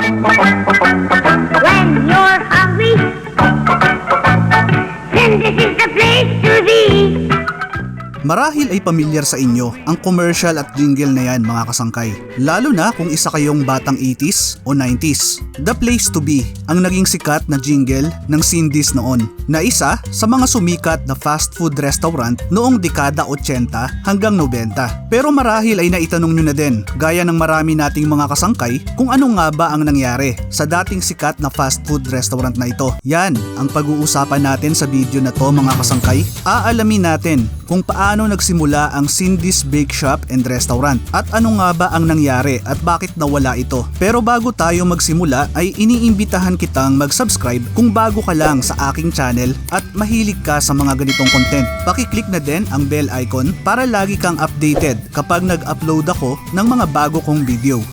When you're hungry, then this is the place to be. Marahil ay pamilyar sa inyo ang commercial at jingle na yan mga kasangkay. Lalo na kung isa kayong batang 80s o 90s. The Place to Be ang naging sikat na jingle ng Cindy's noon, na isa sa mga sumikat na fast food restaurant noong dekada 80 hanggang 90. Pero marahil ay naitanong nyo na din, gaya ng marami nating mga kasangkay, kung ano nga ba ang nangyari sa dating sikat na fast food restaurant na ito. Yan ang pag-uusapan natin sa video na to mga kasangkay. Aalamin natin kung paano nagsimula ang Cindy's Bakeshop and Restaurant at ano nga ba ang nangyari at bakit nawala ito. Pero bago tayo magsimula ay iniimbitahan kitang mag-subscribe kung bago ka lang sa aking channel at mahilig ka sa mga ganitong content. Paki-click na din ang bell icon para lagi kang updated kapag nag-upload ako ng mga bago kong video.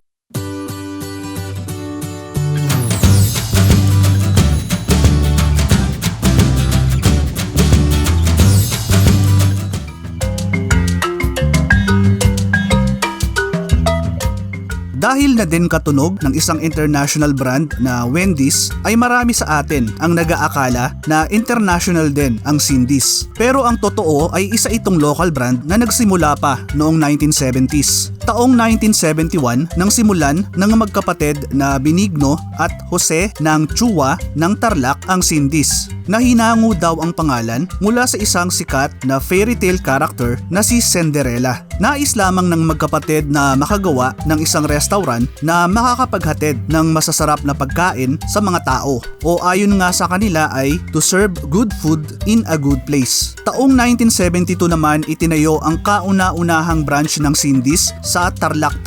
Dahil na din katunog ng isang international brand na Wendy's, ay marami sa atin ang nag-aakala na international din ang Cindy's. Pero ang totoo ay isa itong local brand na nagsimula pa noong 1970s. Taong 1971 nang simulan ng magkapatid na Benigno at Jose ng Chua ng Tarlac ang Cindy's. Nahinango daw ang pangalan mula sa isang sikat na fairy tale character na si Cinderella. Nais lamang ng magkapatid na makagawa ng isang restaurant na makakapaghatid ng masasarap na pagkain sa mga tao, o ayon nga sa kanila ay to serve good food in a good place. Taong 1972 naman itinayo ang kauna-unahang branch ng Cindy's sa Tarlac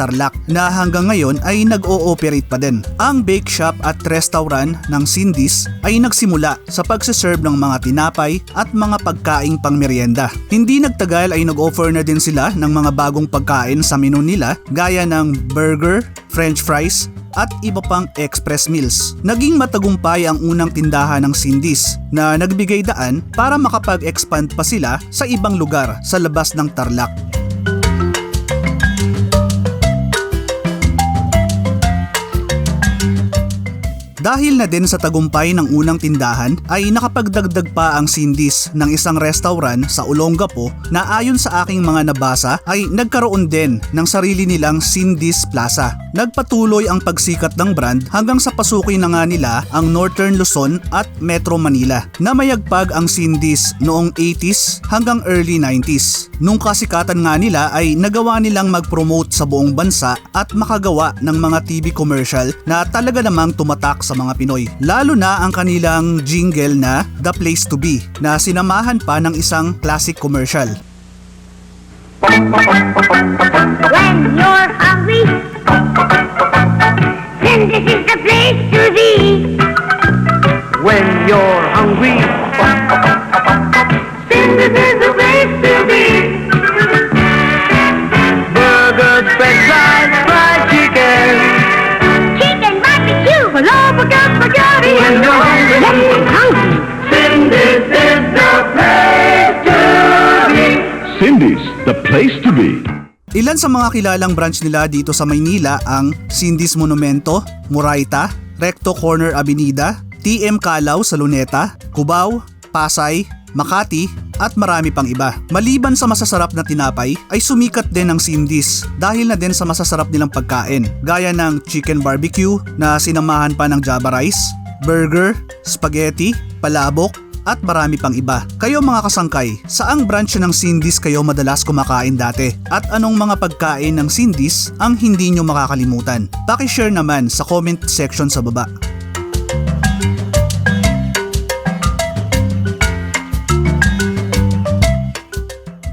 na hanggang ngayon ay nag-ooperate pa din. Ang bake shop at restaurant ng Cindy's ay nagsimula sa pagsiserve ng mga tinapay at mga pagkaing pangmeryenda. Hindi nagtagal ay nag-offer na din sila ng mga bagong pagkain sa menu nila gaya ng burger, french fries at iba pang express meals. Naging matagumpay ang unang tindahan ng Cindy's na nagbigay daan para makapag-expand pa sila sa ibang lugar sa labas ng Tarlac. Dahil na din sa tagumpay ng unang tindahan ay nakapagdagdag pa ang Cindy's ng isang restaurant sa Olongapo na ayon sa aking mga nabasa ay nagkaroon din ng sarili nilang Cindy's Plaza. Nagpatuloy ang pagsikat ng brand hanggang sa pasukin na nga nila ang Northern Luzon at Metro Manila. Namayagpag ang Cindy's noong 80s hanggang early 90s. Nung kasikatan nga nila ay nagawa nilang mag-promote sa buong bansa at makagawa ng mga TV commercial na talaga namang tumatak sa mga Pinoy. Lalo na ang kanilang jingle na The Place to Be na sinamahan pa ng isang classic commercial. When you're hungry, then this is the place to be. When you're hungry, Then this is the place to be. burgers, french fries, fried chicken. Chicken barbecue, palabra, spaghetti. When you're hungry, Yes, I'm hungry. Cindy's is the place to be. Cindy's, the place to be. Ilan sa mga kilalang branch nila dito sa Maynila ang Cindy's Monumento, Murayta, Recto Corner Avenida, TM Calao sa Luneta, Cubao, Pasay, Makati at marami pang iba. Maliban sa masasarap na tinapay ay sumikat din ang Cindy's dahil na din sa masasarap nilang pagkain gaya ng chicken barbecue na sinamahan pa ng Java rice, burger, spaghetti, palabok at marami pang iba. Kayo mga kasangkay, saang branch ng Cindy's kayo madalas kumakain dati? At anong mga pagkain ng Cindy's ang hindi nyo makakalimutan? Paki-share naman sa comment section sa baba.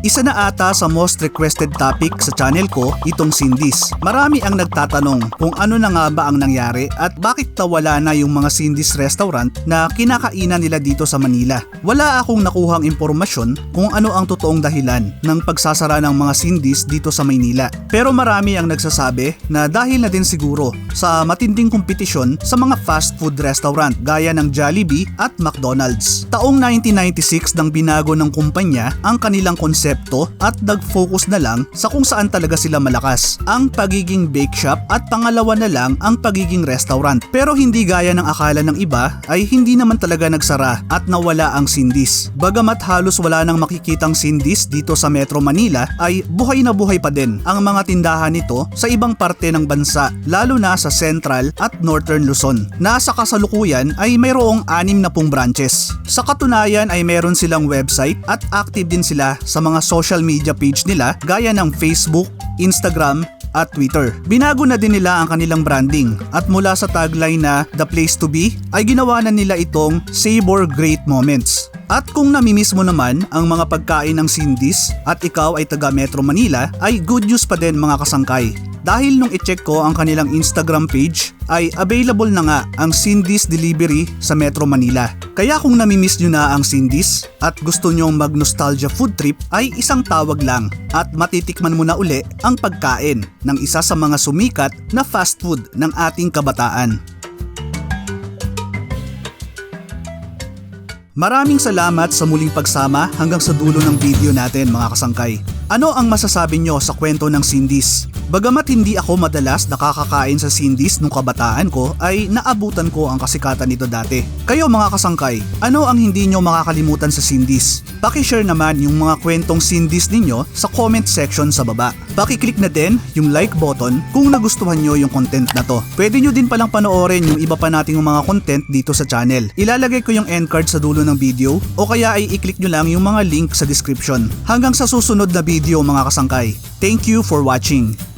Isa na ata sa most requested topic sa channel ko itong Cindy's. Marami ang nagtatanong kung ano na nga ba ang nangyari at bakit nawala na yung mga Cindy's restaurant na kinakainan nila dito sa Manila. Wala akong nakuhang impormasyon kung ano ang totoong dahilan ng pagsasara ng mga Cindy's dito sa Maynila. Pero marami ang nagsasabi na dahil na din siguro sa matinding kompetisyon sa mga fast food restaurant gaya ng Jollibee at McDonald's. Taong 1996 nang binago ng kumpanya ang kanilang konsepto konsepto at nag-focus na lang sa kung saan talaga sila malakas, ang pagiging bakeshop at pangalawa na lang ang pagiging restaurant. Pero hindi gaya ng akala ng iba ay hindi naman talaga nagsara at nawala ang Cindy's. Bagamat halos wala nang makikitang Cindy's dito sa Metro Manila ay buhay na buhay pa din ang mga tindahan nito sa ibang parte ng bansa, lalo na sa Central at Northern Luzon. Nasa kasalukuyan ay mayroong 60 branches. Sa katunayan ay meron silang website at active din sila sa mga social media page nila gaya ng Facebook, Instagram at Twitter. Binago na din nila ang kanilang branding at mula sa tagline na The Place to Be ay ginawa na nila itong Savor Great Moments. At kung namimiss mo naman ang mga pagkain ng Cindy's at ikaw ay taga Metro Manila ay good news pa din mga kasangkay. Dahil nung i-check ko ang kanilang Instagram page ay available na nga ang Cindy's delivery sa Metro Manila. Kaya kung namimiss nyo na ang Cindy's at gusto nyong mag-nostalgia food trip ay isang tawag lang at matitikman mo na uli ang pagkain ng isa sa mga sumikat na fast food ng ating kabataan. Maraming salamat sa muling pagsama hanggang sa dulo ng video natin mga kasangkay. Ano ang masasabi nyo sa kwento ng Cindy's? Bagamat hindi ako madalas nakakakain sa Cindy's nung kabataan ko ay naabutan ko ang kasikatan nito dati. Kayo mga kasangkay, ano ang hindi nyo makakalimutan sa Cindy's? Paki-share naman yung mga kwentong Cindy's ninyo sa comment section sa baba. Paki-click na din yung like button kung nagustuhan nyo yung content na to. Pwede nyo din palang panoorin yung iba pa nating mga content dito sa channel. Ilalagay ko yung end card sa dulo ng video o kaya ay i-click nyo lang yung mga link sa description. Hanggang sa susunod na video mga kasangkay. Thank you for watching.